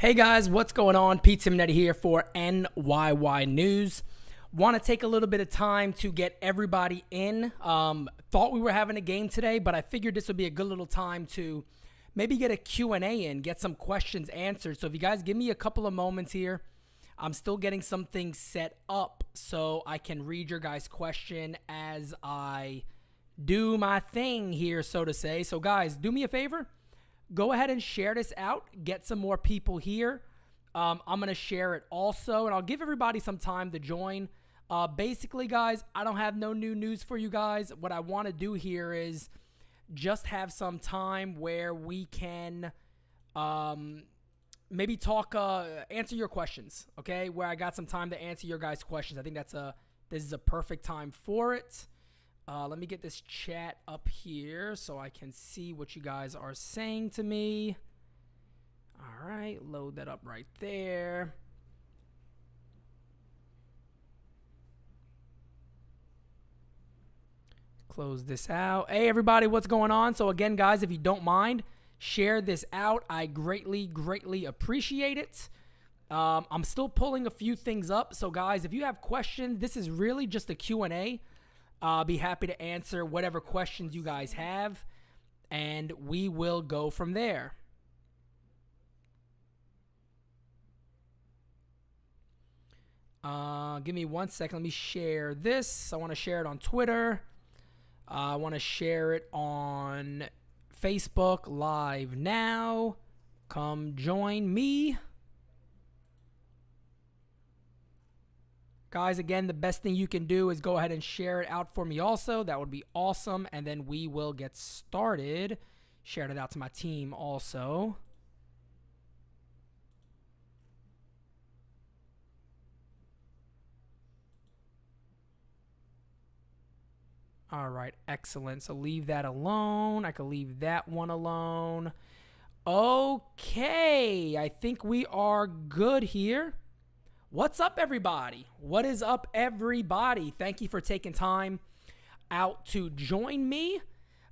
Hey guys, what's going on? Pete Simonetti here for NYY News. Want to take a little bit of time to get everybody in. Thought we were having a game today, but I figured this would be a good little time to maybe get a Q&A in, get some questions answered. So if you guys give me a couple of moments here, I'm still getting some things set up so I can read your guys' question as I do my thing here, so to say. So guys, do me a favor. Go ahead and share this out. Get some more people here. I'm going to share it also, and I'll give everybody some time to join. Basically, guys, I don't have no new news for you guys. What I want to do here is just have some time where we can maybe talk, answer your questions, okay? Where I got some time to answer your guys' questions. I think this is a perfect time for it. Let me get this chat up here so I can see what you guys are saying to me. All right, load that up right there. Close this out. Hey, everybody, what's going on? So again, guys, if you don't mind, share this out. I greatly, greatly appreciate it. I'm still pulling a few things up. So, guys, if you have questions, this is really just a Q&A. I'll be happy to answer whatever questions you guys have, and we will go from there. Give me 1 second. Let me share this. I want to share it on Twitter. I want to share it on Facebook Live now. Come join me. Guys, again, the best thing you can do is go ahead and share it out for me also. That would be awesome. And then we will get started. Share it out to my team also. All right, excellent. So leave that alone. I can leave that one alone. Okay, I think we are good here. What's up, everybody? What is up, everybody? Thank you for taking time out to join me.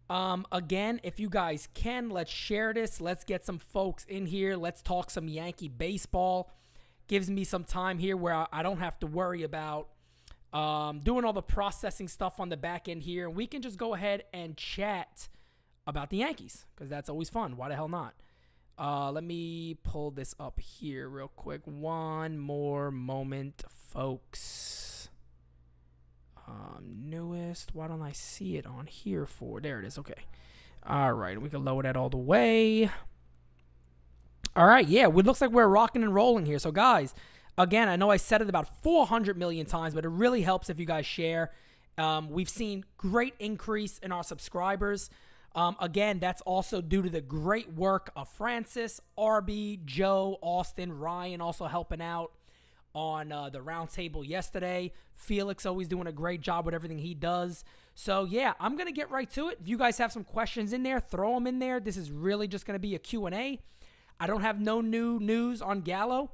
Again, if you guys can, let's share this. Let's get some folks in here. Let's talk some Yankee baseball. Gives me some time here where I don't have to worry about doing all the processing stuff on the back end here. And we can just go ahead and chat about the Yankees because that's always fun. Why the hell not? Let me pull this up here real quick. One more moment, folks. Newest. Why don't I see it on here for? There it is. Okay. All right. We can lower that all the way. All right. Yeah. It looks like we're rocking and rolling here. So, guys, again, I know I said it about 400 million times, but it really helps if you guys share. We've seen great increase in our subscribers. Again, that's also due to the great work of Francis, RB, Joe, Austin, Ryan also helping out on the roundtable yesterday. Felix always doing a great job with everything he does. So, yeah, I'm going to get right to it. If you guys have some questions in there, throw them in there. This is really just going to be a Q&A. I don't have no new news on Gallo.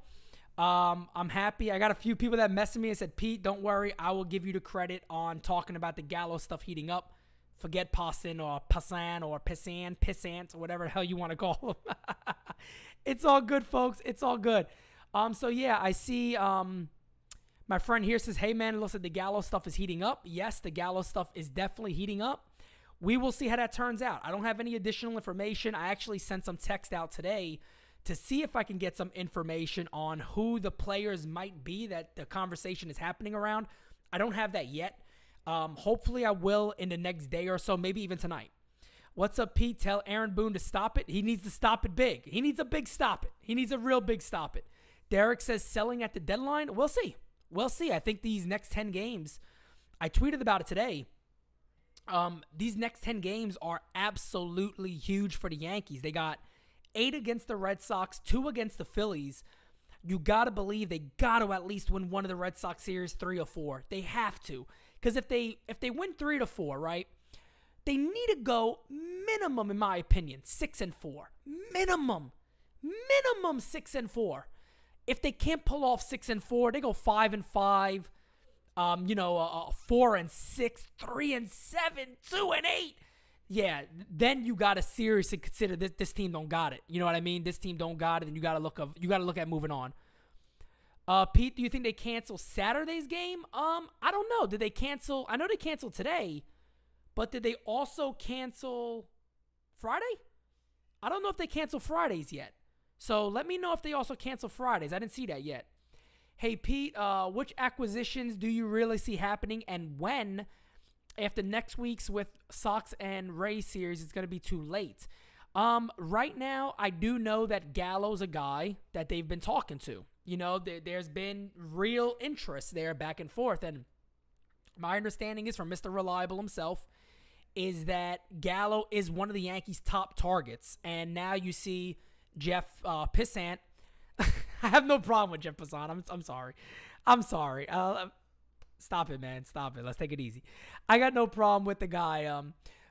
I'm happy. I got a few people that messaged me and said, Pete, don't worry. I will give you the credit on talking about the Gallo stuff heating up. Forget Passan or Passan or Pissant or whatever the hell you want to call them. It's all good, folks. It's all good. So, yeah, I see my friend here says, hey, man, it looks like the Gallo stuff is heating up. Yes, the Gallo stuff is definitely heating up. We will see how that turns out. I don't have any additional information. I actually sent some text out today to see if I can get some information on who the players might be that the conversation is happening around. I don't have that yet. Hopefully I will in the next day or so, maybe even tonight. What's up, Pete? Tell Aaron Boone to stop it. He needs to stop it big. He needs a big stop it. He needs a real big stop it. Derek says selling at the deadline. We'll see. We'll see. I think these next 10 games, I tweeted about it today. These next 10 games are absolutely huge for the Yankees. They got 8 against the Red Sox, 2 against the Phillies. You got to believe they got to at least win one of the Red Sox series 3 or 4. They have to. Because if they win 3 to 4, right, they need to go minimum, in my opinion, 6-4. Minimum 6-4. If they can't pull off 6-4, they go 5-5. 4-6, 3-7, 2-8. yeah, then you got to seriously consider this team don't got it. You know what I mean? This team don't got it, and you got to look at moving on. Pete, do you think they cancel Saturday's game? I don't know. Did they cancel? I know they canceled today, but did they also cancel Friday? I don't know if they cancel Fridays yet. So let me know if they also cancel Fridays. I didn't see that yet. Hey, Pete, which acquisitions do you really see happening, and when? After next week's with Sox and Rays series, it's going to be too late. Right now, I do know that Gallo's a guy that they've been talking to. You know, there's been real interest there back and forth. And my understanding is from Mr. Reliable himself is that Gallo is one of the Yankees' top targets. And now you see Jeff Pissant. I have no problem with Jeff Pissant. I'm sorry. I'm sorry. Stop it, man. Stop it. Let's take it easy. I got no problem with the guy.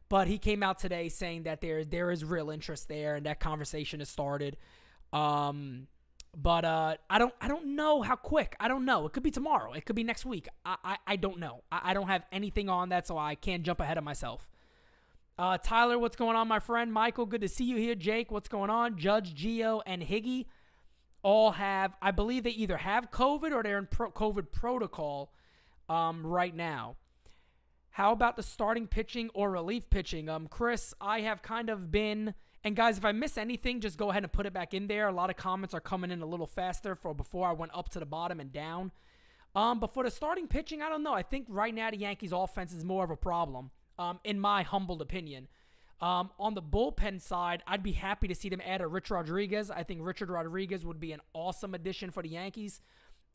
But he came out today saying that there is real interest there and that conversation has started. But I don't know how quick. I don't know. It could be tomorrow. It could be next week. I don't know. I don't have anything on that, so I can't jump ahead of myself. Tyler, what's going on, my friend? Michael, good to see you here. Jake, what's going on? Judge, Gio, and Higgy all have, I believe they either have COVID or they're in COVID protocol right now. How about the starting pitching or relief pitching? Chris, I have kind of been, and guys, if I miss anything, just go ahead and put it back in there. A lot of comments are coming in a little faster for before I went up to the bottom and down. But for the starting pitching, I don't know. I think right now the Yankees offense is more of a problem, in my humbled opinion. On the bullpen side, I'd be happy to see them add a Rich Rodriguez. I think Richard Rodriguez would be an awesome addition for the Yankees.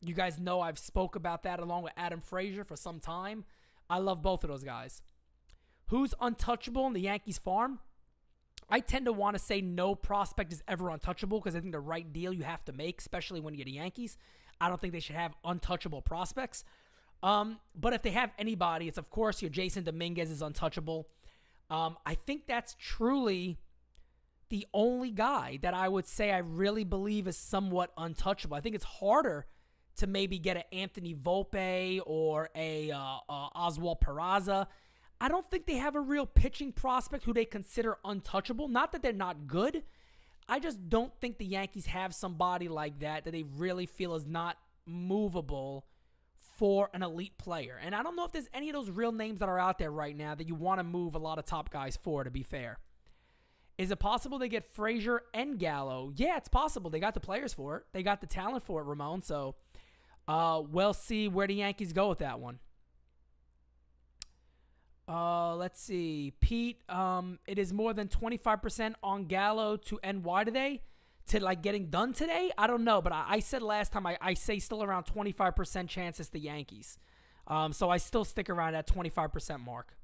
You guys know I've spoke about that along with Adam Frazier for some time. I love both of those guys. Who's untouchable in the Yankees farm? I tend to want to say no prospect is ever untouchable because I think the right deal you have to make, especially when you're the Yankees. I don't think they should have untouchable prospects. But if they have anybody, it's of course your Jason Dominguez is untouchable. I think that's truly the only guy that I would say I really believe is somewhat untouchable. I think it's harder to maybe get an Anthony Volpe or a Oswald Peraza. I don't think they have a real pitching prospect who they consider untouchable. Not that they're not good. I just don't think the Yankees have somebody like that they really feel is not movable for an elite player. And I don't know if there's any of those real names that are out there right now that you want to move a lot of top guys for, to be fair. Is it possible they get Frazier and Gallo? Yeah, it's possible. They got the players for it. They got the talent for it, Ramon. So we'll see where the Yankees go with that one. Let's see. Pete, it is more than 25% on Gallo to end. Why today? To like getting done today? I don't know, but I said last time I say still around 25% chance it's the Yankees. So I still stick around that 25% mark.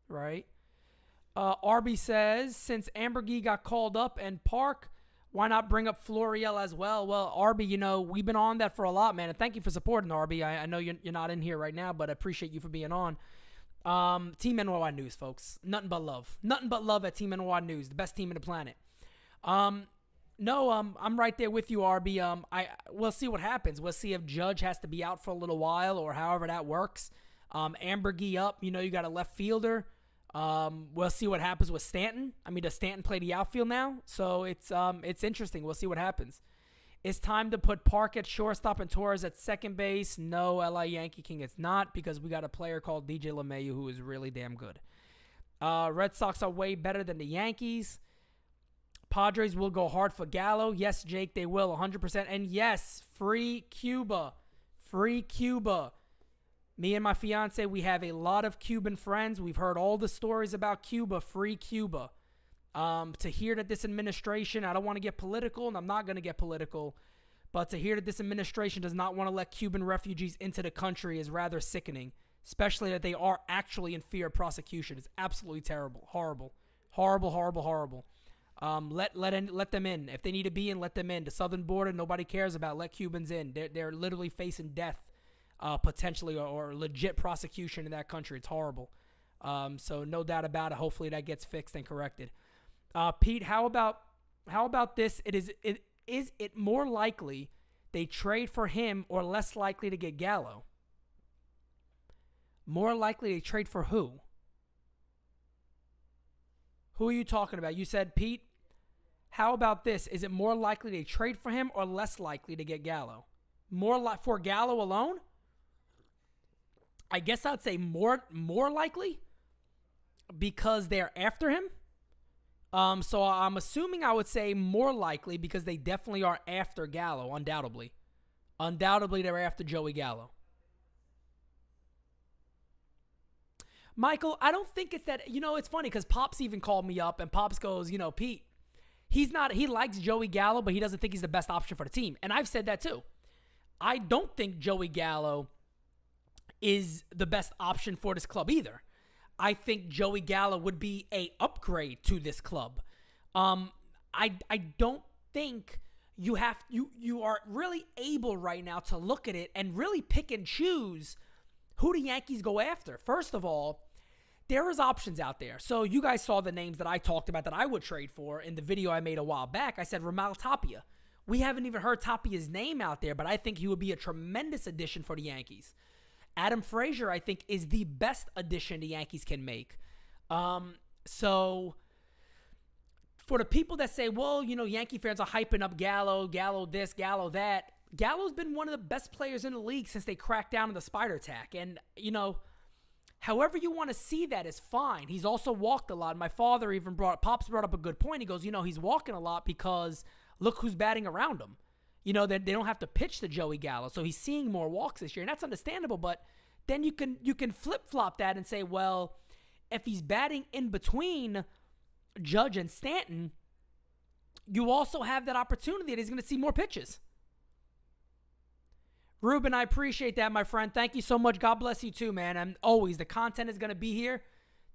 Right? Arby says, since Ambergy got called up and Park, why not bring up Florial as well? Well, Arby, you know, we've been on that for a lot, man. And thank you for supporting, Arby. I know you're not in here right now, but I appreciate you for being on. Team NY News, folks. Nothing but love. Nothing but love at Team NY News, the best team on the planet. No, I'm right there with you, RB. We'll see what happens. We'll see if Judge has to be out for a little while or however that works. Ambergy up, you know, you got a left fielder. We'll see what happens with Stanton. I mean, does Stanton play the outfield now? So it's interesting. We'll see what happens. It's time to put Park at shortstop and Torres at second base. No, LA Yankee King, it's not, because we got a player called DJ LeMahieu who is really damn good. Red Sox are way better than the Yankees. Padres will go hard for Gallo. Yes, Jake, they will, 100%. And yes, free Cuba. Free Cuba. Me and my fiance, we have a lot of Cuban friends. We've heard all the stories about Cuba. Free Cuba. To hear that this administration, I don't want to get political, and I'm not going to get political, but to hear that this administration does not want to let Cuban refugees into the country is rather sickening, especially that they are actually in fear of prosecution. It's absolutely terrible. Horrible. Horrible, horrible, horrible. Let them in. If they need to be in, let them in. The southern border, nobody cares about. Let Cubans in. They're literally facing death, potentially, or legit prosecution in that country. It's horrible. So no doubt about it. Hopefully that gets fixed and corrected. Pete, how about this? Is it more likely they trade for him or less likely to get Gallo? More likely to trade for who? Who are you talking about? You said Pete. How about this? Is it more likely to trade for him or less likely to get Gallo? For Gallo alone? I guess I'd say more likely because they're after him. So I'm assuming I would say more likely because they definitely are after Gallo, undoubtedly. Undoubtedly, they're after Joey Gallo. Michael, I don't think it's that, it's funny because Pops even called me up and Pops goes, Pete, he likes Joey Gallo, but he doesn't think he's the best option for the team. And I've said that too. I don't think Joey Gallo is the best option for this club either. I think Joey Gallo would be a upgrade to this club. I don't think you are really able right now to look at it and really pick and choose who the Yankees go after. First of all, there is options out there. So you guys saw the names that I talked about that I would trade for in the video I made a while back. I said Ramal Tapia. We haven't even heard Tapia's name out there, but I think he would be a tremendous addition for the Yankees. Adam Frazier, I think, is the best addition the Yankees can make. So for the people that say, well, Yankee fans are hyping up Gallo this, Gallo that, Gallo's been one of the best players in the league since they cracked down on the spider attack. And, however you want to see that is fine. He's also walked a lot. My father even Pops brought up a good point. He goes, he's walking a lot because look who's batting around him. They don't have to pitch to Joey Gallo. So he's seeing more walks this year. And that's understandable. But then you can flip-flop that and say, well, if he's batting in between Judge and Stanton, you also have that opportunity that he's going to see more pitches. Ruben, I appreciate that, my friend. Thank you so much. God bless you too, man. And always, the content is going to be here.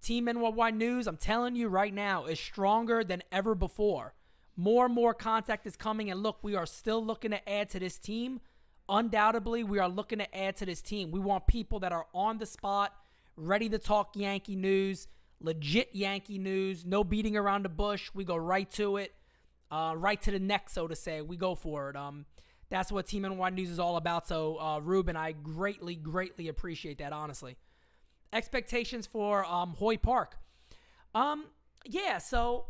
Team NYY News, I'm telling you right now, is stronger than ever before. More and more contact is coming. And look, we are still looking to add to this team. Undoubtedly, we are looking to add to this team. We want people that are on the spot, ready to talk Yankee news, legit Yankee news, no beating around the bush. We go right to it, right to the neck, so to say. We go for it. That's what Team NY News is all about. So, Ruben, I greatly, greatly appreciate that, honestly. Expectations for Hoy Park. Yeah, so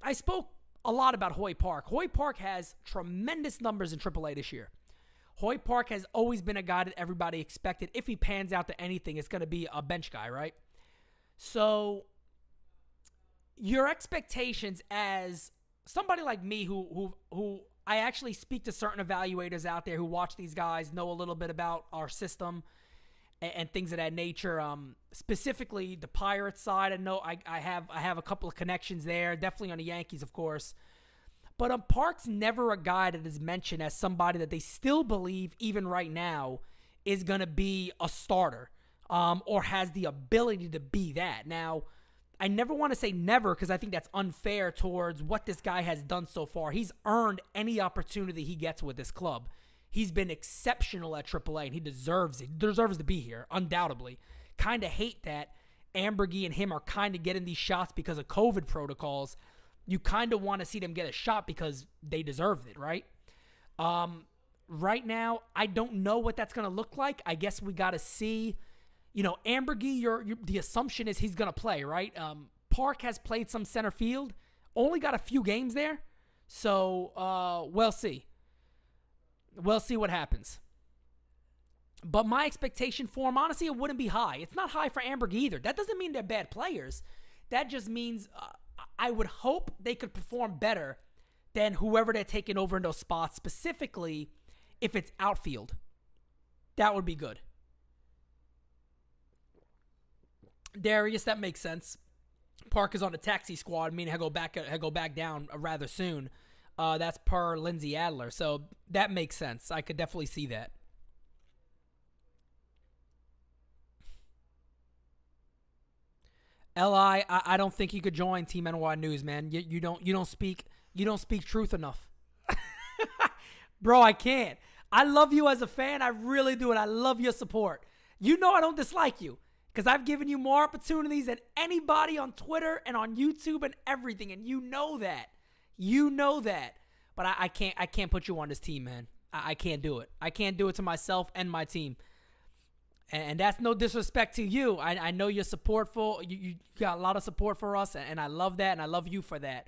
I spoke a lot about Hoy Park. Hoy Park has tremendous numbers in AAA this year. Hoy Park has always been a guy that everybody expected. If he pans out to anything, it's going to be a bench guy, right? So, your expectations as somebody like me who I actually speak to certain evaluators out there who watch these guys, know a little bit about our system and things of that nature. Specifically, the Pirates side, I know I have a couple of connections there, definitely on the Yankees, of course. But Park's never a guy that is mentioned as somebody that they still believe, even right now, is going to be a starter or has the ability to be that. Now, I never want to say never because I think that's unfair towards what this guy has done so far. He's earned any opportunity he gets with this club. He's been exceptional at AAA, and he deserves it. He deserves to be here, undoubtedly. Kind of hate that Ambergy and him are kind of getting these shots because of COVID protocols. You kind of want to see them get a shot because they deserve it, right? Right now, I don't know what that's going to look like. I guess we got to see. Ambergy, the assumption is he's going to play, right? Park has played some center field. Only got a few games there. So, we'll see. We'll see what happens. But my expectation for him, honestly, it wouldn't be high. It's not high for Ambergy either. That doesn't mean they're bad players. That just means I would hope they could perform better than whoever they're taking over in those spots, specifically if it's outfield. That would be good. Darius, that makes sense. Park is on the taxi squad, meaning he'll go back down rather soon. That's per Lindsay Adler, so that makes sense. I could definitely see that. Li, I don't think you could join Team NY News, man. You don't speak truth enough, bro. I can't. I love you as a fan. I really do, and I love your support. I don't dislike you. Because I've given you more opportunities than anybody on Twitter and on YouTube and everything. And you know that. But I can't put you on this team, man. I can't do it. I can't do it to myself and my team. And that's no disrespect to you. I know you're supportful. You got a lot of support for us, and I love that, and I love you for that.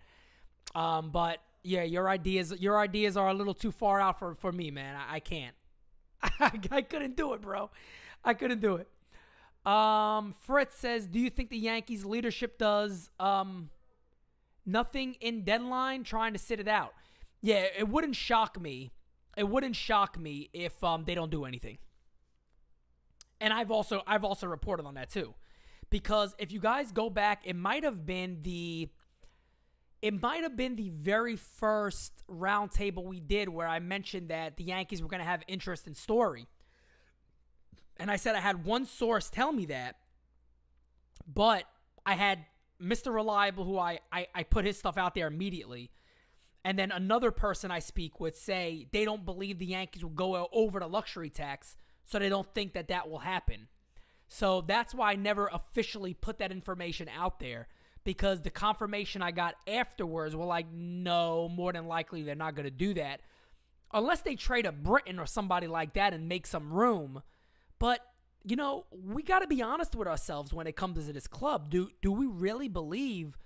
But yeah, your ideas are a little too far out for me, man. I can't. I couldn't do it, bro. I couldn't do it. Fritz says, do you think the Yankees leadership does nothing in deadline, trying to sit it out? Yeah, it wouldn't shock me. It wouldn't shock me if they don't do anything. And I've also reported on that too, because if you guys go back, it might have been the very first roundtable we did where I mentioned that the Yankees were going to have interest in Story. And I said I had one source tell me that, but I had Mr. Reliable, who I put his stuff out there immediately. And then another person I speak with say they don't believe the Yankees will go over the luxury tax, so they don't think that will happen. So that's why I never officially put that information out there, because the confirmation I got afterwards were like, no, more than likely they're not going to do that. Unless they trade a Britain or somebody like that and make some room. But, we got to be honest with ourselves when it comes to this club. Do we really believe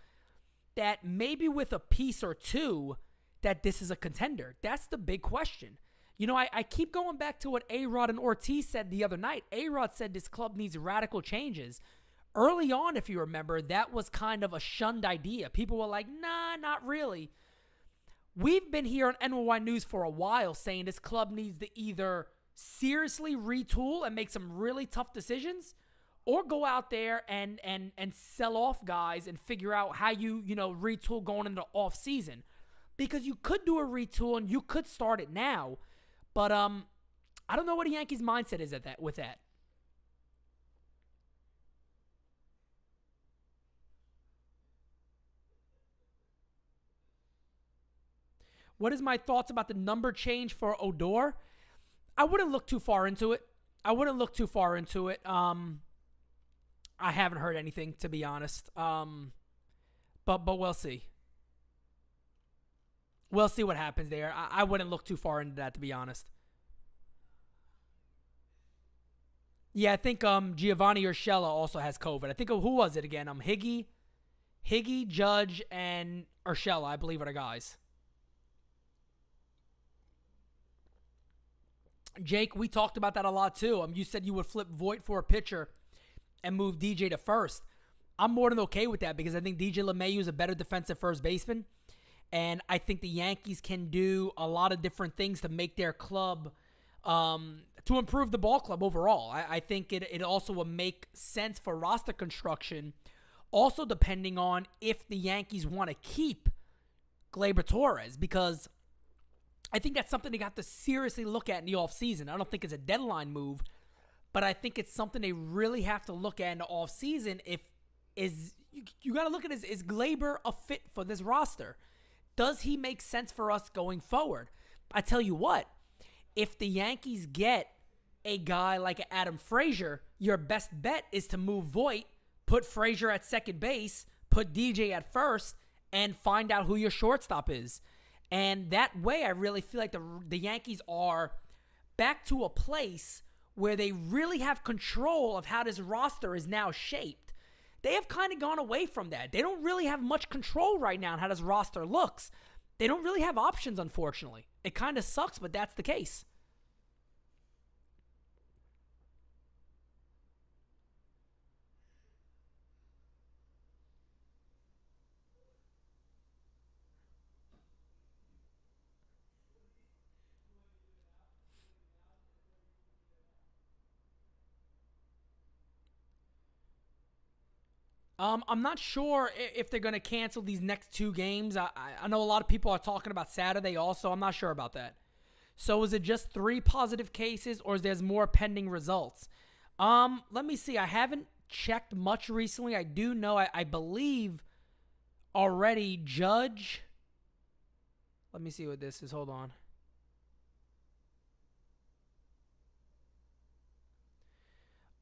that maybe with a piece or two that this is a contender? That's the big question. I keep going back to what A-Rod and Ortiz said the other night. A-Rod said this club needs radical changes. Early on, if you remember, that was kind of a shunned idea. People were like, nah, not really. We've been here on NY News for a while saying this club needs to either seriously retool and make some really tough decisions, or go out there and sell off guys and figure out how you retool going into the off season. Because you could do a retool and you could start it now. But I don't know what the Yankees' mindset is with that. What is my thoughts about the number change for Odor? I wouldn't look too far into it. I haven't heard anything, to be honest. But we'll see. We'll see what happens there. I wouldn't look too far into that, to be honest. Yeah, I think Giovanni Urshela also has COVID. I think, who was it again? Higgy, Judge, and Urshela, I believe, are the guys. Jake, we talked about that a lot too. You said you would flip Voit for a pitcher and move DJ to first. I'm more than okay with that, because I think DJ LeMahieu is a better defensive first baseman. And I think the Yankees can do a lot of different things to make their club, to improve the ball club overall. I think it also will make sense for roster construction, also depending on if the Yankees want to keep Gleyber Torres, because I think that's something they got to seriously look at in the offseason. I don't think it's a deadline move, but I think it's something they really have to look at in the offseason. You got to look at is Gleyber a fit for this roster? Does he make sense for us going forward? I tell you what, if the Yankees get a guy like Adam Frazier, your best bet is to move Voit, put Frazier at second base, put DJ at first, and find out who your shortstop is. And that way, I really feel like the Yankees are back to a place where they really have control of how this roster is now shaped. They have kind of gone away from that. They don't really have much control right now on how this roster looks. They don't really have options, unfortunately. It kind of sucks, but that's the case. I'm not sure if they're going to cancel these next two games. I know a lot of people are talking about Saturday also. I'm not sure about that. So is it just 3 positive cases, or is there more pending results? Let me see. I haven't checked much recently. I do know, I believe already Judge. Let me see what this is. Hold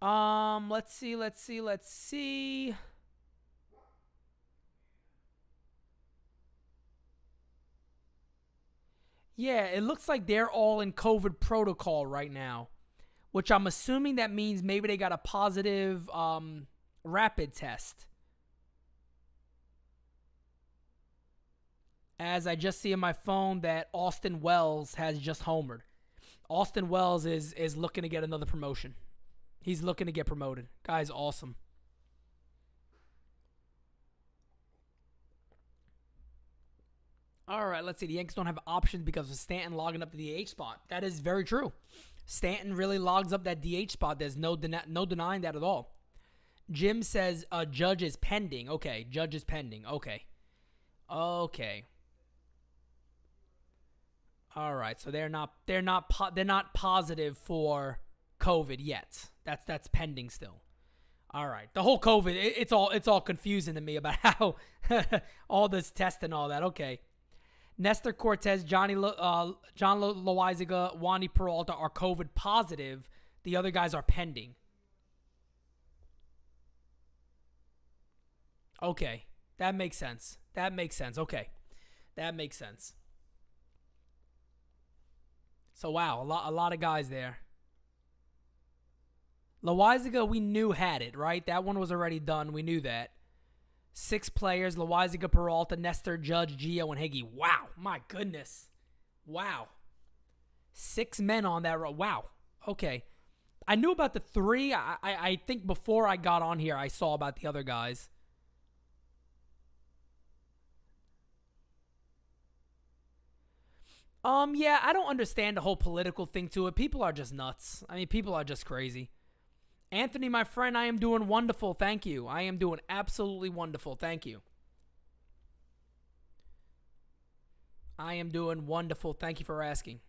on. Let's see. Yeah, it looks like they're all in COVID protocol right now, which I'm assuming that means maybe they got a positive rapid test. As I just see on my phone that Austin Wells has just homered. Austin Wells is looking to get another promotion. He's looking to get promoted. Guy's awesome. All right, let's see. The Yankees don't have options because of Stanton logging up the DH spot. That is very true. Stanton really logs up that DH spot. There's no denying that at all. Jim says Judge is pending. Okay, Judge is pending. Okay. Okay. All right. So they're not positive for COVID yet. That's pending still. All right. The whole COVID, it's all confusing to me about how all this test and all that. Okay. Nestor Cortez, John Loizaga, Wandy Peralta are COVID positive. The other guys are pending. Okay. That makes sense. Okay. That makes sense. So, wow. A lot of guys there. Loizaga, we knew had it, right? That one was already done. We knew that. 6 players, Loizaga, Peralta, Nestor, Judge, Gio, and Higgy. Wow. My goodness. Wow. 6 men on that row. Wow. Okay. I knew about the 3. I think before I got on here, I saw about the other guys. Yeah, I don't understand the whole political thing to it. People are just nuts. I mean, people are just crazy. Anthony, my friend, I am doing wonderful. Thank you. I am doing absolutely wonderful. Thank you. I am doing wonderful. Thank you for asking.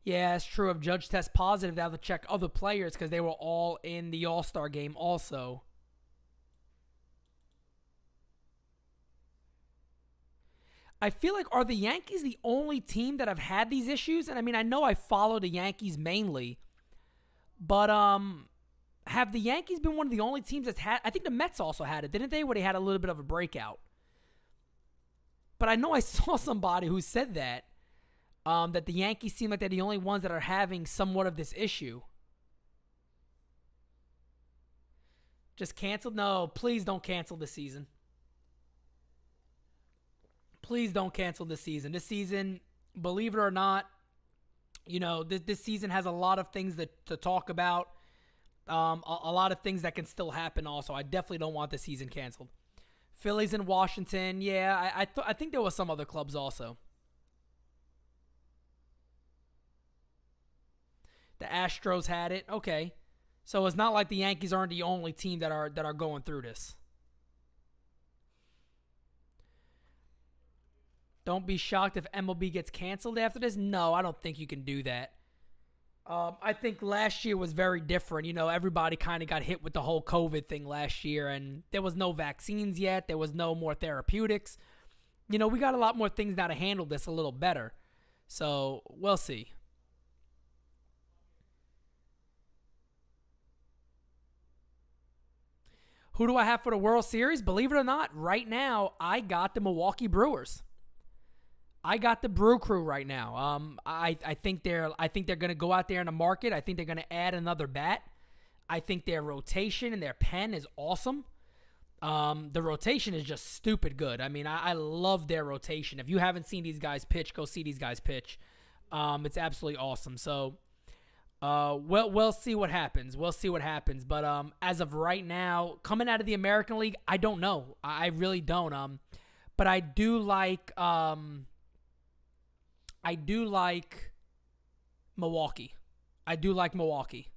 Yeah, it's true. If Judge tests positive, they have to check other players because they were all in the All-Star game also. I feel like, are the Yankees the only team that have had these issues? And I mean, I know I follow the Yankees mainly, but have the Yankees been one of the only teams that's had? I think the Mets also had it, didn't they? Where they had a little bit of a breakout. But I know I saw somebody who said that the Yankees seem like they're the only ones that are having somewhat of this issue. Just canceled? No, please don't cancel this season. Please don't cancel this season. This season, believe it or not, this season has a lot of things to talk about. A lot of things that can still happen also. I definitely don't want the season canceled. Phillies and Washington, yeah. I think there was some other clubs also. The Astros had it. Okay. So it's not like the Yankees aren't the only team that are going through this. Don't be shocked if MLB gets canceled after this. No, I don't think you can do that. I think last year was very different. Everybody kind of got hit with the whole COVID thing last year, and there was no vaccines yet. There was no more therapeutics. We got a lot more things now to handle this a little better. So we'll see. Who do I have for the World Series? Believe it or not, right now, I got the Milwaukee Brewers. I got the Brew Crew right now. I think they're going to go out there in the market. I think they're going to add another bat. I think their rotation and their pen is awesome. The rotation is just stupid good. I mean, I love their rotation. If you haven't seen these guys pitch, go see these guys pitch. It's absolutely awesome. So, we'll see what happens. But as of right now, coming out of the American League, I don't know. I really don't. But I do like Milwaukee. I do like Milwaukee.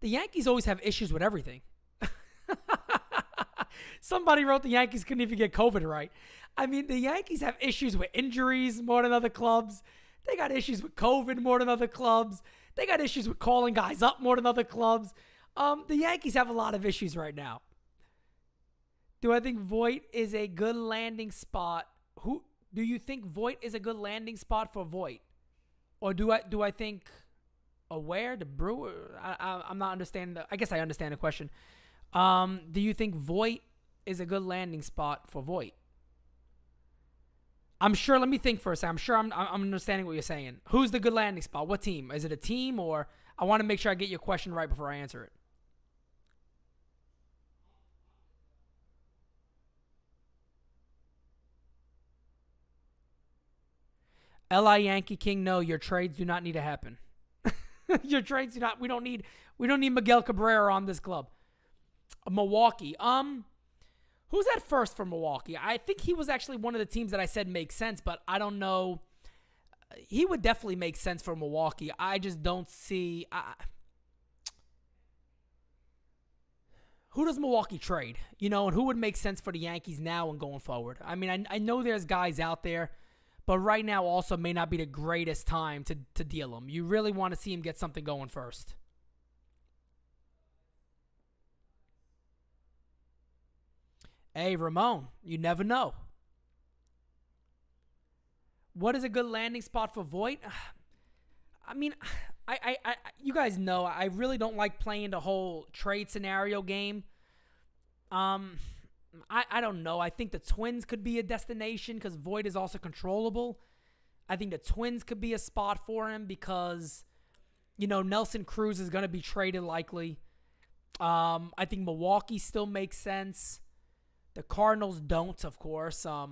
The Yankees always have issues with everything. Somebody wrote the Yankees couldn't even get COVID right. I mean, the Yankees have issues with injuries more than other clubs. They got issues with COVID more than other clubs. They got issues with calling guys up more than other clubs. The Yankees have a lot of issues right now. Do I think Voit is a good landing spot? Who do you think Voit is a good landing spot for Voit? Or do I think aware the Brewer. I'm not understanding I guess I understand the question. Do you think Voit is a good landing spot for Voit? I'm sure. Let me think for a second. I'm sure I'm understanding what you're saying. Who's the good landing spot? What team? Is it a team or? I want to make sure I get your question right before I answer it. LI Yankee King, no, your trades do not need to happen. Your trades do not. We don't need Miguel Cabrera on this club. Milwaukee. Who's at first for Milwaukee? I think he was actually one of the teams that I said makes sense, but I don't know. He would definitely make sense for Milwaukee. I just don't see. Who does Milwaukee trade? And who would make sense for the Yankees now and going forward? I mean, I know there's guys out there, but right now also may not be the greatest time to deal them. You really want to see him get something going first. Hey, Ramon, you never know. What is a good landing spot for Voit? I mean, you guys know I really don't like playing the whole trade scenario game. I don't know. I think the Twins could be a destination because Voit is also controllable. I think the Twins could be a spot for him because, Nelson Cruz is going to be traded likely. I think Milwaukee still makes sense. The Cardinals don't, of course. I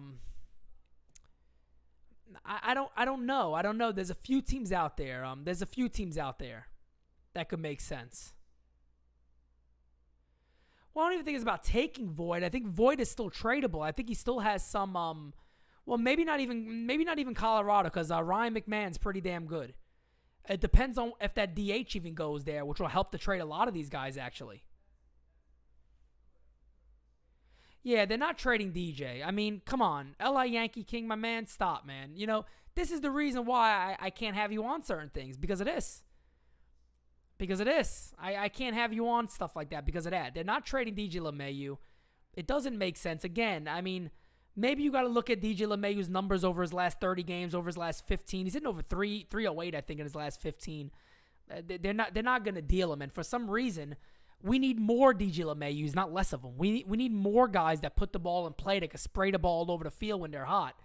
don't know. I don't know. There's a few teams out there. That could make sense. Well, I don't even think it's about taking Voit. I think Voit is still tradable. I think he still has some. Well, maybe not even Colorado because Ryan McMahon's pretty damn good. It depends on if that DH even goes there, which will help to trade a lot of these guys actually. Yeah, they're not trading DJ. I mean, come on. LI Yankee King, my man, stop, man. This is the reason why I can't have you on certain things, because of this. Because of this. I can't have you on stuff like that because of that. They're not trading DJ LeMahieu. It doesn't make sense. Again, I mean, maybe you got to look at DJ LeMahieu's numbers over his last 30 games, over his last 15. He's hitting over 308, I think, in his last 15. They're not going to deal him. And for some reason, we need more DJ LeMahieu's, not less of them. We need more guys that put the ball in play, that can spray the ball all over the field when they're hot.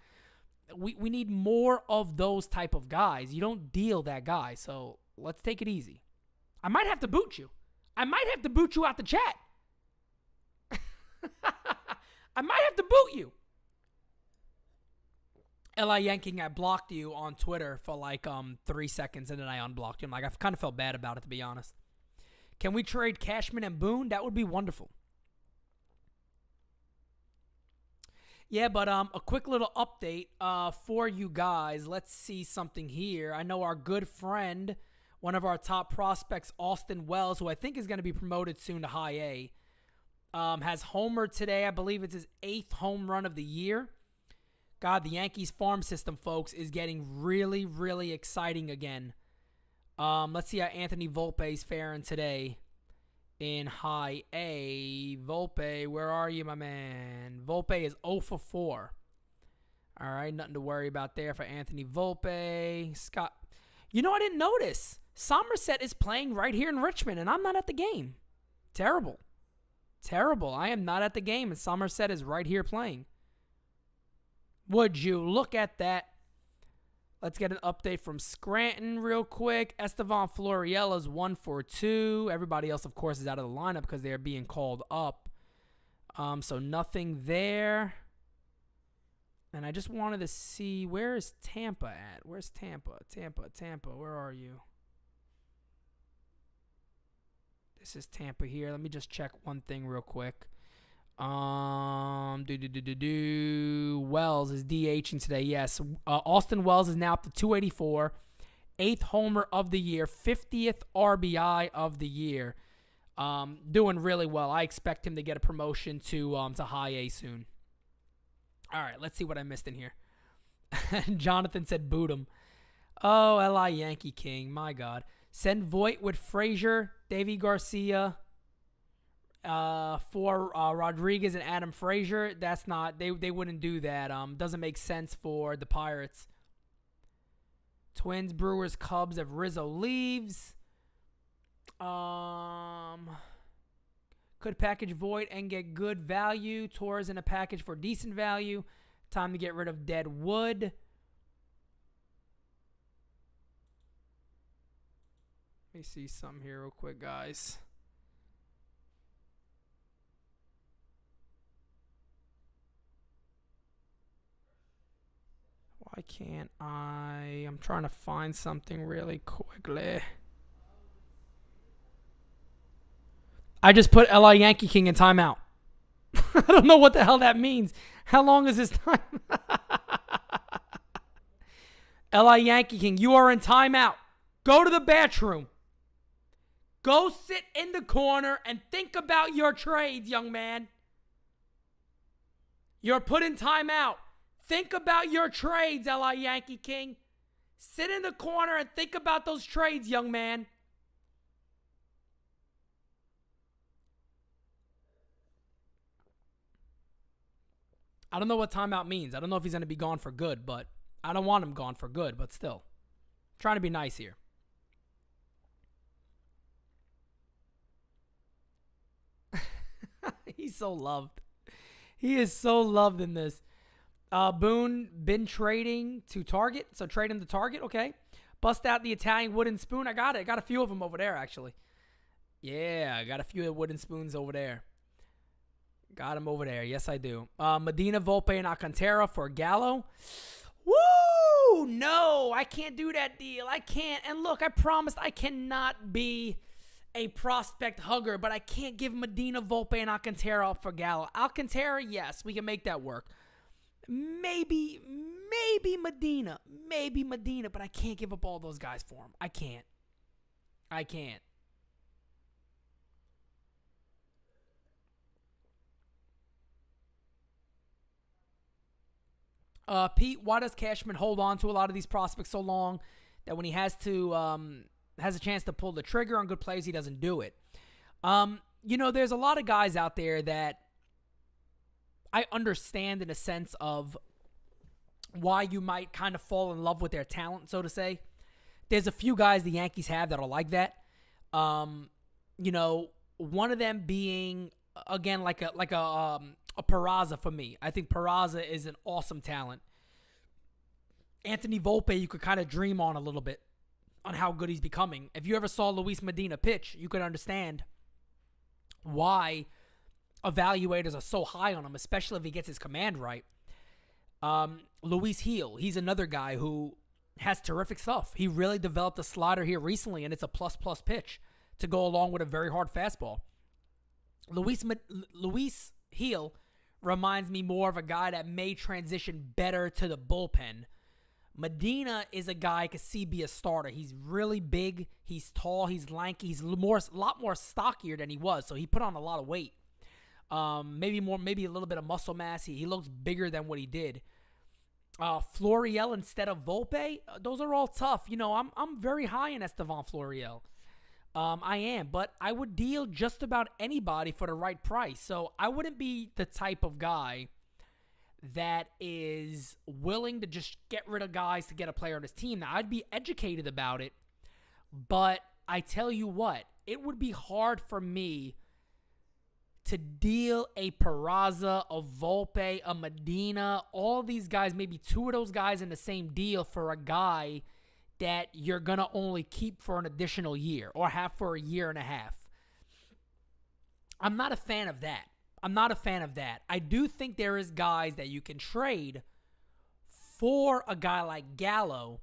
We need more of those type of guys. You don't deal that guy, so let's take it easy. I might have to boot you. I might have to boot you out the chat. I might have to boot you. L.I. Yanking, I blocked you on Twitter for like 3 seconds, and then I unblocked you. I kind of felt bad about it, to be honest. Can we trade Cashman and Boone? That would be wonderful. Yeah, but a quick little update for you guys. Let's see something here. I know our good friend, one of our top prospects, Austin Wells, who I think is going to be promoted soon to high A, has homered today. I believe it's his 8th home run of the year. God, the Yankees farm system, folks, is getting really, really exciting again. Let's see how Anthony Volpe is faring today in high A. Volpe, where are you, my man? Volpe is 0 for 4. All right, nothing to worry about there for Anthony Volpe. Scott, I didn't notice. Somerset is playing right here in Richmond, and I'm not at the game. Terrible. I am not at the game, and Somerset is right here playing. Would you look at that? Let's get an update from Scranton real quick. Estevan Floriella's 1 for 2. Everybody else, of course, is out of the lineup because they're being called up. So nothing there. And I just wanted to see, where is Tampa at? Where's Tampa? Tampa, where are you? This is Tampa here. Let me just check one thing real quick. Wells is DHing today. Yes. Austin Wells is now up to 284. 8th homer of the year. 50th RBI of the year. Doing really well. I expect him to get a promotion to high A soon. All right, let's see what I missed in here. Jonathan said boot him. Oh, L.I. Yankee King. My God. Send Voit with Frazier, Davy Garcia, for Rodriguez and Adam Frazier. That's not, they wouldn't do that. Doesn't make sense for the Pirates. Twins, Brewers, Cubs if Rizzo leaves. Could package void and get good value. Torres in a package for decent value. Time to get rid of dead wood. Let me see something here real quick, guys. Why can't I? I'm trying to find something really quickly. I just put LI Yankee King in timeout. I don't know what the hell that means. How long is this time? LI Yankee King, you are in timeout. Go to the bathroom. Go sit in the corner and think about your trades, young man. You're put in timeout. Think about your trades, LI Yankee King. Sit in the corner and think about those trades, young man. I don't know what timeout means. I don't know if he's going to be gone for good, but I don't want him gone for good, but still. I'm trying to be nice here. He's so loved. He is so loved in this. Boone been trading to Target. So trading to Target, okay. Bust out the Italian wooden spoon. I got it. I got a few of them over there, actually. Yeah, I got a few wooden spoons over there. Got him over there. Yes, I do. Medina, Volpe, and Alcantara for Gallo. Woo! No, I can't do that deal. I can't. And look, I promised I cannot be a prospect hugger, but I can't give Medina, Volpe, and Alcantara up for Gallo. Alcantara, yes, we can make that work. Maybe Medina. Maybe Medina, but I can't give up all those guys for him. I can't. Pete, why does Cashman hold on to a lot of these prospects so long that when he has a chance to pull the trigger on good plays, he doesn't do it? There's a lot of guys out there that I understand in a sense of why you might kind of fall in love with their talent, so to say. There's a few guys the Yankees have that are like that. One of them being, again, like a Peraza for me. I think Peraza is an awesome talent. Anthony Volpe, you could kind of dream on a little bit on how good he's becoming. If you ever saw Luis Medina pitch, you could understand why evaluators are so high on him, especially if he gets his command right. Luis Heel, he's another guy who has terrific stuff. He really developed a slider here recently, and it's a plus pitch to go along with a very hard fastball. Luis Heel reminds me more of a guy that may transition better to the bullpen. Medina is a guy I could see be a starter. He's really big. He's tall. He's lanky. He's a lot more stockier than he was, so he put on a lot of weight. Maybe a little bit of muscle mass. He looks bigger than what he did. Florial instead of Volpe, those are all tough. I'm very high in Estevan Florial. I am, but I would deal just about anybody for the right price. So I wouldn't be the type of guy that is willing to just get rid of guys to get a player on his team. Now, I'd be educated about it, but I tell you what, it would be hard for me to deal a Peraza, a Volpe, a Medina, all these guys, maybe two of those guys in the same deal for a guy that you're going to only keep for an additional year or have for a year and a half. I'm not a fan of that. I do think there is guys that you can trade for a guy like Gallo.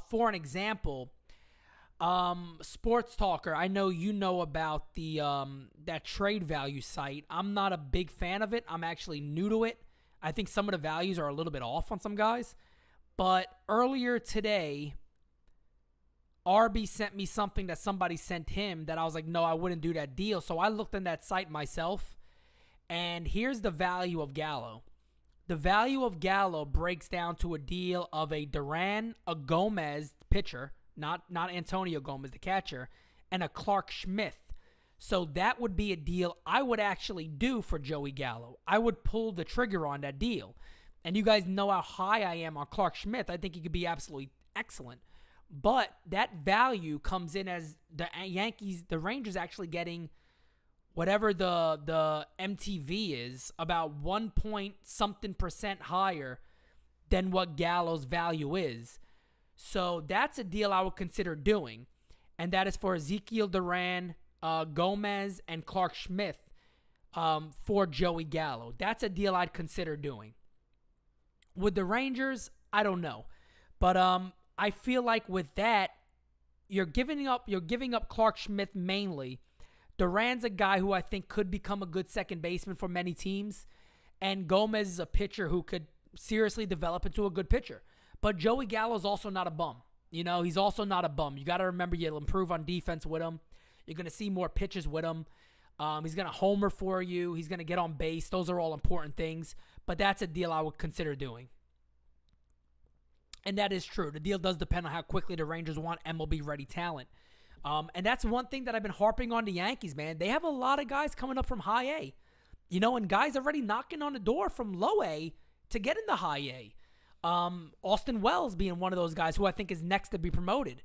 For an example, Sports Talker, I know you know about the that trade value site. I'm not a big fan of it. I'm actually new to it. I think some of the values are a little bit off on some guys. But earlier today, RB sent me something that somebody sent him that I was like, no, I wouldn't do that deal. So I looked in that site myself, and here's the value of Gallo. The value of Gallo breaks down to a deal of a Duran, a Gomez pitcher, not Antonio Gomez, the catcher, and a Clark Schmidt. So that would be a deal I would actually do for Joey Gallo. I would pull the trigger on that deal. And you guys know how high I am on Clark Schmidt. I think he could be absolutely excellent. But that value comes in as the Yankees, the Rangers actually getting whatever the MTV is, about 1 point something percent higher than what Gallo's value is. So that's a deal I would consider doing. And that is for Ezekiel Duran, Gomez, and Clark Schmidt for Joey Gallo. That's a deal I'd consider doing. With the Rangers, I don't know. But I feel like with that, you're giving up Clark Schmidt mainly. Duran's a guy who I think could become a good second baseman for many teams. And Gomez is a pitcher who could seriously develop into a good pitcher. But Joey Gallo's also not a bum. You know, he's also not a bum. You got to remember you'll improve on defense with him. You're going to see more pitches with him. He's going to homer for you. He's going to get on base. Those are all important things. But that's a deal I would consider doing. And that is true. The deal does depend on how quickly the Rangers want MLB-ready talent. And that's one thing that I've been harping on the Yankees, man. They have a lot of guys coming up from high A. You know, and guys already knocking on the door from low A to get into high A. Austin Wells being one of those guys who I think is next to be promoted.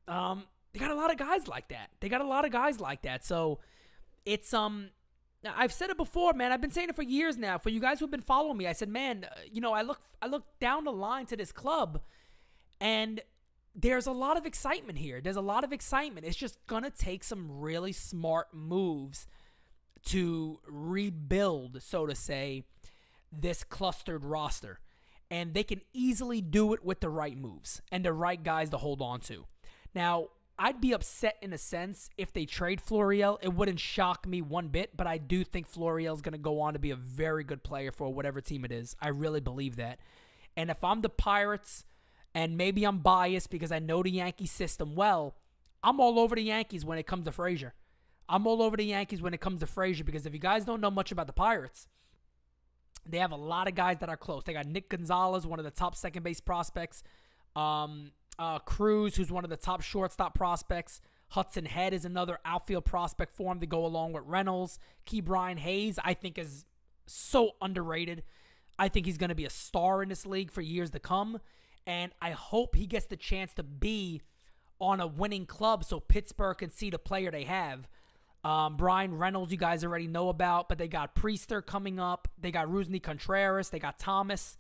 They got a lot of guys like that. So it's I've said it before, man. I've been saying it for years now. For you guys who've been following me, I said, man, I look down the line to this club, and there's a lot of excitement here. There's a lot of excitement. It's just gonna take some really smart moves to rebuild, so to say, this clustered roster. And they can easily do it with the right moves and the right guys to hold on to. Now, I'd be upset in a sense if they trade Florial. It wouldn't shock me one bit, but I do think Florial is going to go on to be a very good player for whatever team it is. I really believe that. And if I'm the Pirates, and maybe I'm biased because I know the Yankee system well, I'm all over the Yankees when it comes to Frazier. Because if you guys don't know much about the Pirates, they have a lot of guys that are close. They got Nick Gonzalez, one of the top second base prospects. Cruz, who's one of the top shortstop prospects. Hudson Head is another outfield prospect for him to go along with Reynolds. Brian Hayes, I think, is so underrated. I think he's going to be a star in this league for years to come. And I hope he gets the chance to be on a winning club so Pittsburgh can see the player they have. Brian Reynolds, you guys already know about, but they got Priester coming up. They got Rusney Contreras. They got Thomas.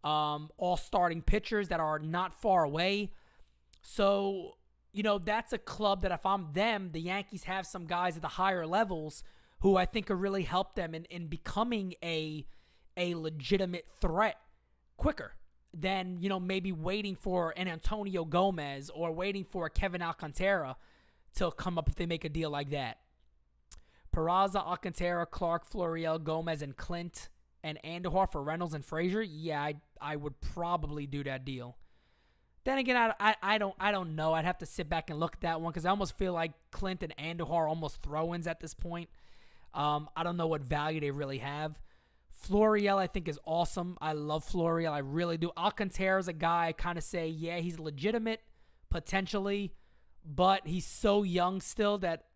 All starting pitchers that are not far away. So, that's a club that if I'm them, the Yankees have some guys at the higher levels who I think could really help them in becoming a legitimate threat quicker than, maybe waiting for an Antonio Gomez or waiting for a Kevin Alcantara to come up if they make a deal like that. Peraza, Alcantara, Clark, Florial, Gomez, and Clint, and Andujar for Reynolds and Frazier. Yeah, I would probably do that deal. Then again, I don't know. I'd have to sit back and look at that one because I almost feel like Clint and Andujar are almost throw-ins at this point. I don't know what value they really have. Florial, I think, is awesome. I love Florial. I really do. Alcantara is a guy I kind of say, yeah, he's legitimate, potentially, but he's so young still that,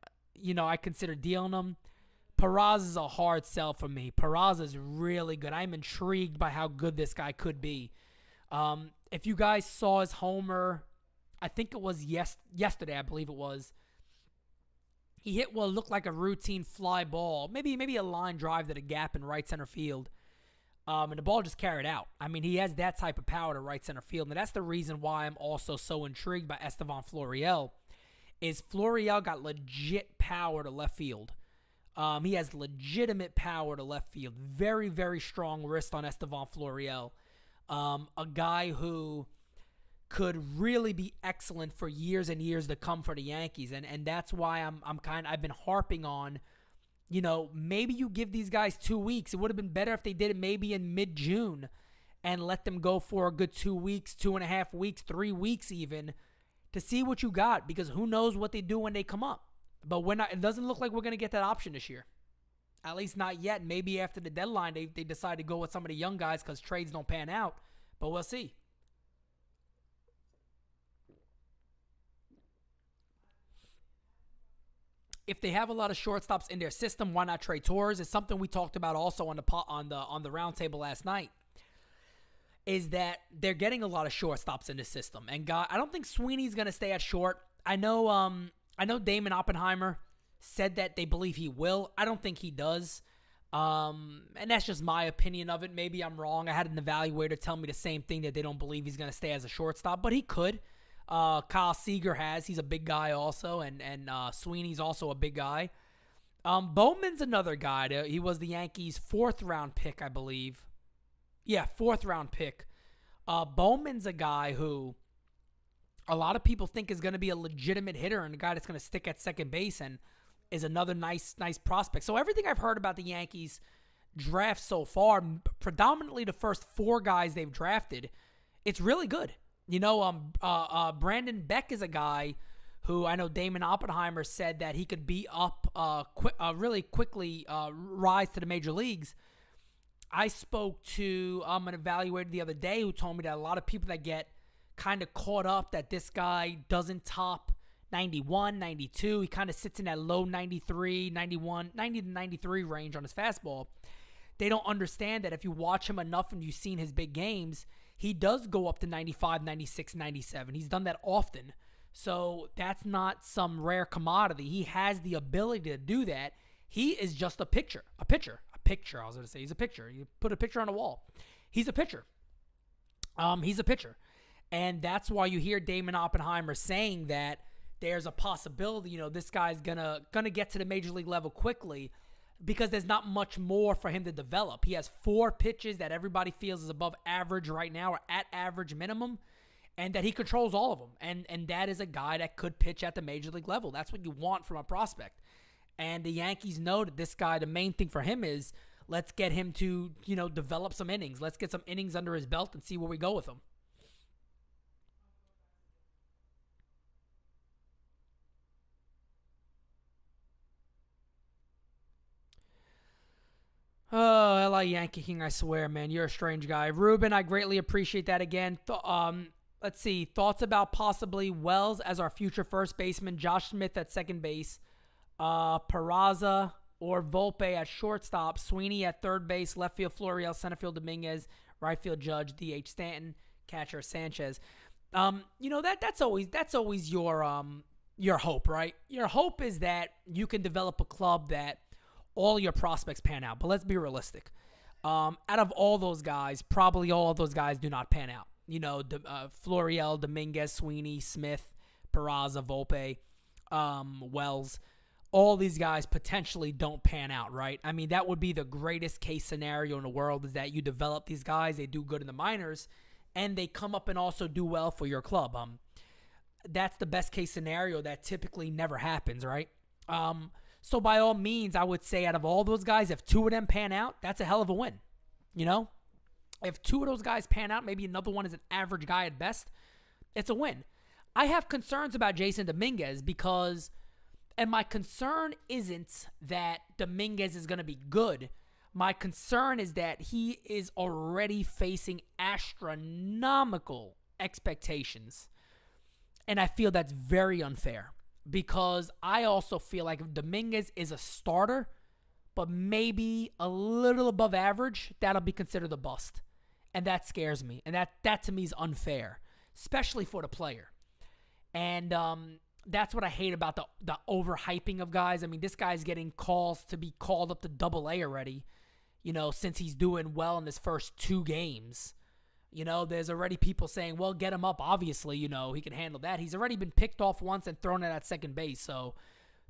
I consider dealing him. Peraza is a hard sell for me. Peraza is really good. I'm intrigued by how good this guy could be. If you guys saw his homer, I think it was yesterday, I believe it was. He hit what looked like a routine fly ball, maybe a line drive to the gap in right center field. And the ball just carried out. I mean, he has that type of power to right center field. And that's the reason why I'm also so intrigued by Estevan Florial. Is Florial got legit power to left field. He has legitimate power to left field. Very, very strong wrist on Estevan Florial. A guy who could really be excellent for years and years to come for the Yankees. And that's why I've been harping on, maybe you give these guys 2 weeks. It would have been better if they did it maybe in mid-June and let them go for a good 2 weeks, 2.5 weeks, 3 weeks even, to see what you got, because who knows what they do when they come up. But it doesn't look like we're going to get that option this year. At least not yet. Maybe after the deadline, they decide to go with some of the young guys because trades don't pan out. But we'll see. If they have a lot of shortstops in their system, why not trade Torres? It's something we talked about also on the roundtable last night. is that they're getting a lot of shortstops in the system. And God, I don't think Sweeney's going to stay at short. I know Damon Oppenheimer said that they believe he will. I don't think he does. And that's just my opinion of it. Maybe I'm wrong. I had an evaluator tell me the same thing, that they don't believe he's going to stay as a shortstop, but he could. Kyle Seager has. He's a big guy also, and Sweeney's also a big guy. Bowman's another guy. He was the Yankees' 4th-round pick, I believe. Yeah, 4th-round pick. Bowman's a guy who a lot of people think is going to be a legitimate hitter and a guy that's going to stick at second base and is another nice prospect. So everything I've heard about the Yankees draft so far, predominantly the first 4 guys they've drafted, it's really good. Brandon Beck is a guy who I know Damon Oppenheimer said that he could be up really quickly, rise to the major leagues. I spoke to an evaluator the other day who told me that a lot of people that get kind of caught up that this guy doesn't top 91, 92. He kind of sits in that low 93, 91, 90 to 93 range on his fastball. They don't understand that if you watch him enough and you've seen his big games, he does go up to 95, 96, 97. He's done that often. So that's not some rare commodity. He has the ability to do that. He is just a pitcher. I was going to say he's a pitcher. You put a picture on a wall. He's a pitcher. He's a pitcher. And that's why you hear Damon Oppenheimer saying that there's a possibility, this guy's gonna get to the major league level quickly, because there's not much more for him to develop. He has 4 pitches that everybody feels is above average right now, or at average minimum, and that he controls all of them. And that is a guy that could pitch at the major league level. That's what you want from a prospect. And the Yankees know that this guy, the main thing for him is, let's get him to, develop some innings. Let's get some innings under his belt and see where we go with him. Oh, LA Yankee King, I swear, man, you're a strange guy. Ruben, I greatly appreciate that again. Let's see. Thoughts about possibly Wells as our future first baseman, Josh Smith at second base, Peraza or Volpe at shortstop, Sweeney at third base, left field Florial, center field Dominguez, right field Judge, DH Stanton, catcher Sanchez. That's always your hope, right? Your hope is that you can develop a club that all your prospects pan out. But let's be realistic. Out of all those guys, probably all of those guys do not pan out. Florial, Dominguez, Sweeney, Smith, Peraza, Volpe, Wells. All these guys potentially don't pan out, right? I mean, that would be the greatest case scenario in the world, is that you develop these guys, they do good in the minors, and they come up and also do well for your club. That's the best case scenario that typically never happens, right? So by all means, I would say out of all those guys, if 2 of them pan out, that's a hell of a win. If 2 of those guys pan out, maybe another one is an average guy at best, it's a win. I have concerns about Jason Dominguez because, and my concern isn't that Dominguez is going to be good. My concern is that he is already facing astronomical expectations. And I feel that's very unfair. Because I also feel like if Dominguez is a starter, but maybe a little above average, that'll be considered a bust. And that scares me. And that to me is unfair, especially for the player. And that's what I hate about the overhyping of guys. I mean, this guy's getting calls to be called up to Double-A already, since he's doing well in his first 2 games. There's already people saying, well, get him up. Obviously, he can handle that. He's already been picked off once and thrown at second base. So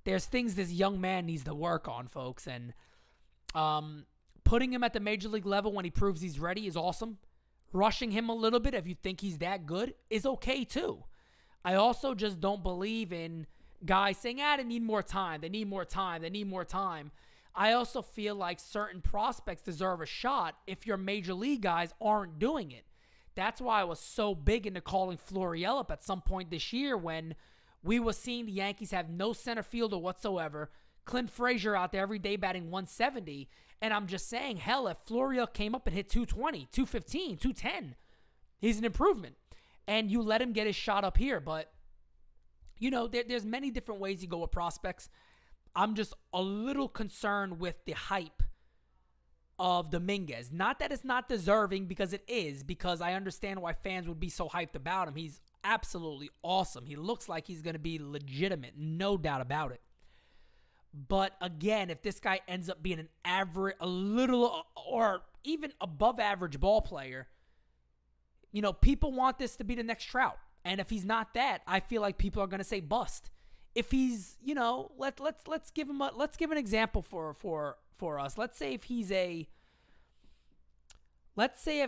there's things this young man needs to work on, folks. And putting him at the major league level when he proves he's ready is awesome. Rushing him a little bit if you think he's that good is okay too. I also just don't believe in guys saying, they need more time. They need more time. They need more time. I also feel like certain prospects deserve a shot if your major league guys aren't doing it. That's why I was so big into calling Florial up at some point this year when we were seeing the Yankees have no center fielder whatsoever. Clint Frazier out there every day batting 170. And I'm just saying, hell, if Florial came up and hit 220, 215, 210, he's an improvement. And you let him get his shot up here. But, there's many different ways you go with prospects. I'm just a little concerned with the hype of Dominguez. Not that it's not deserving, because it is, because I understand why fans would be so hyped about him. He's absolutely awesome. He looks like he's going to be legitimate, no doubt about it. But again, if this guy ends up being an average, a little, or even above average ball player, people want this to be the next Trout. And if he's not that, I feel like people are going to say bust. If he's, let's give an example for us. Let's say if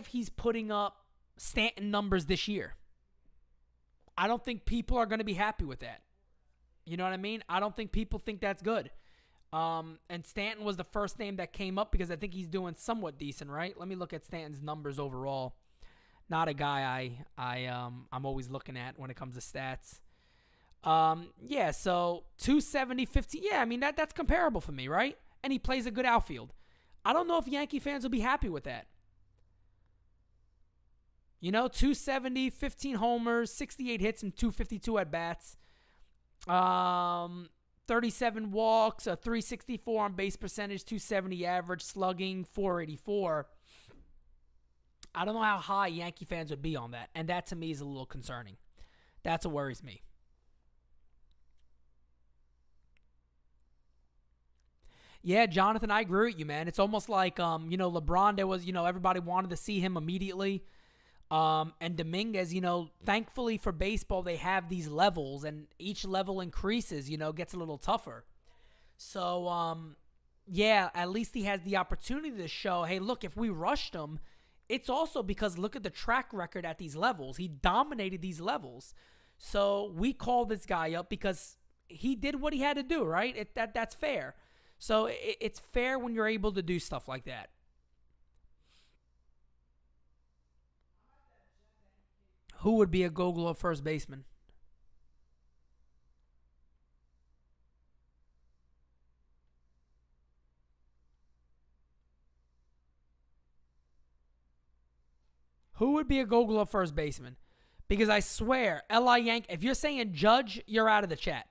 he's putting up Stanton numbers this year. I don't think people are going to be happy with that. You know what I mean? I don't think people think that's good. And Stanton was the first name that came up because I think he's doing somewhat decent, right? Let me look at Stanton's numbers overall. Not a guy I'm always looking at when it comes to stats. Yeah, so 270, 50. Yeah, I mean, that's comparable for me, right? And he plays a good outfield. I don't know if Yankee fans will be happy with that. 270, 15 homers, 68 hits, and 252 at-bats. 37 walks, a 364 on base percentage, 270 average, slugging, 484. I don't know how high Yankee fans would be on that, and that to me is a little concerning. That's what worries me. Yeah, Jonathan, I agree with you, man. It's almost like, LeBron, there was, everybody wanted to see him immediately. And Dominguez, thankfully for baseball, they have these levels, and each level increases, gets a little tougher. So, yeah, at least he has the opportunity to show, hey, look, if we rushed him, it's also because look at the track record at these levels. He dominated these levels. So we call this guy up because he did what he had to do, right? That's fair. So it's fair when you're able to do stuff like that. Who would be a Gold Glove first baseman? Who would be a Gold Glove first baseman? Because I swear, L.I. Yank, if you're saying Judge, you're out of the chat.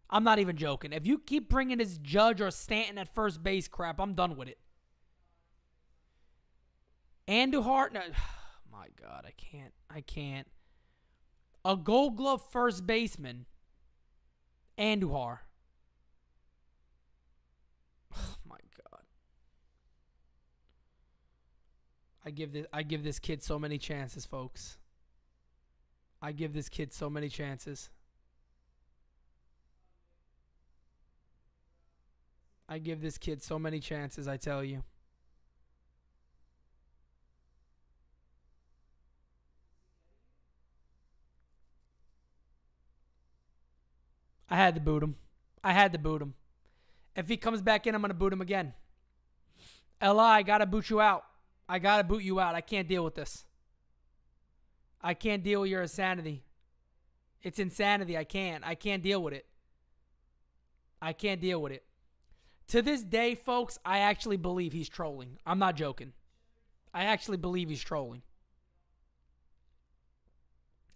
I'm not even joking. If you keep bringing this Judge or Stanton at first base crap, I'm done with it. Andujar, no, my God, I can't. A Gold Glove first baseman, Andujar. Oh my God. I give this kid so many chances, folks. I give this kid so many chances. I give this kid so many chances, I tell you. I had to boot him. If he comes back in, I'm going to boot him again. I got to boot you out. I can't deal with this. I can't deal with your insanity. It's insanity. I can't deal with it. I can't deal with it. To this day, folks, I actually believe he's trolling. I'm not joking. I actually believe he's trolling.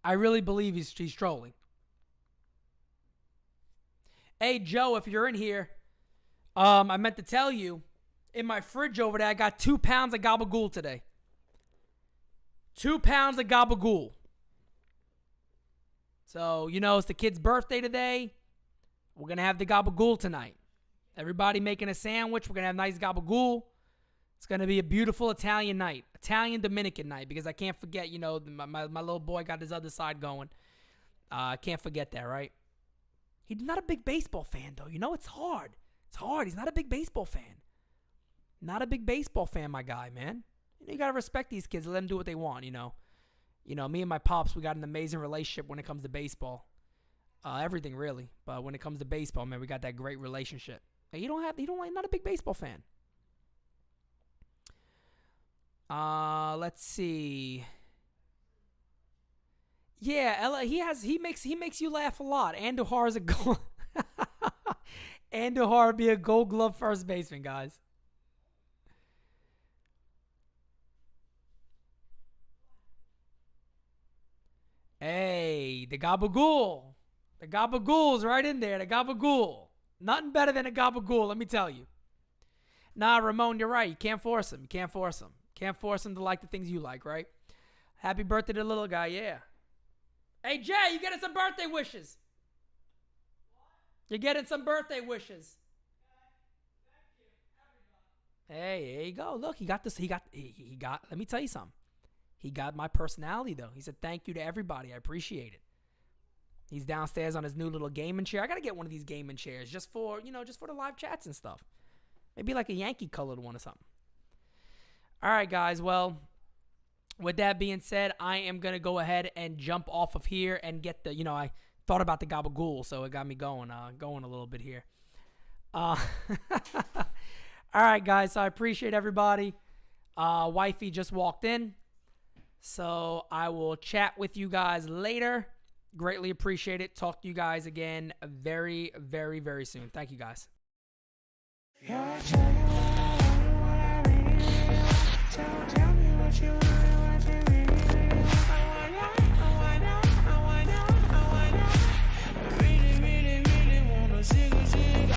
I really believe he's trolling. Hey, Joe, if you're in here, I meant to tell you, in my fridge over there, I got 2 pounds of gabagool today. 2 pounds of gabagool. So, it's the kid's birthday today. We're going to have the gabagool tonight. Everybody making a sandwich. We're going to have nice gabagool. It's going to be a beautiful Italian night. Italian-Dominican night, because I can't forget, my little boy got his other side going. I can't forget that, right? He's not a big baseball fan, though. It's hard. It's hard. He's not a big baseball fan. Not a big baseball fan, my guy, man. You got to respect these kids. Let them do what they want, me and my pops, we got an amazing relationship when it comes to baseball. Everything, really. But when it comes to baseball, man, we got that great relationship. Not a big baseball fan. Let's see. Yeah, Ella, he makes you laugh a lot. Andujar is a gold. Andujar would be a Gold Glove first baseman, guys. Hey, the gabagool. The gabagool's right in there. The gabagool. Nothing better than a gabagool, let me tell you. Nah, Ramon, you're right. You can't force him. You can't force him. Can't force him to like the things you like, right? Happy birthday to the little guy, yeah. Hey, Jay, you getting some birthday wishes? You're getting some birthday wishes. Hey, there you go. Look, he got this. He got. Let me tell you something. He got my personality though. He said thank you to everybody. I appreciate it. He's downstairs on his new little gaming chair. I gotta get one of these gaming chairs just for the live chats and stuff. Maybe like a Yankee colored one or something. All right, guys. Well, with that being said, I am gonna go ahead and jump off of here and get the. I thought about the gabagool, so it got me going a little bit here. All right, guys. So I appreciate everybody. Wifey just walked in, so I will chat with you guys later. Greatly appreciate it. Talk to you guys again very, very, very soon. Thank you, guys. Tell me what you want,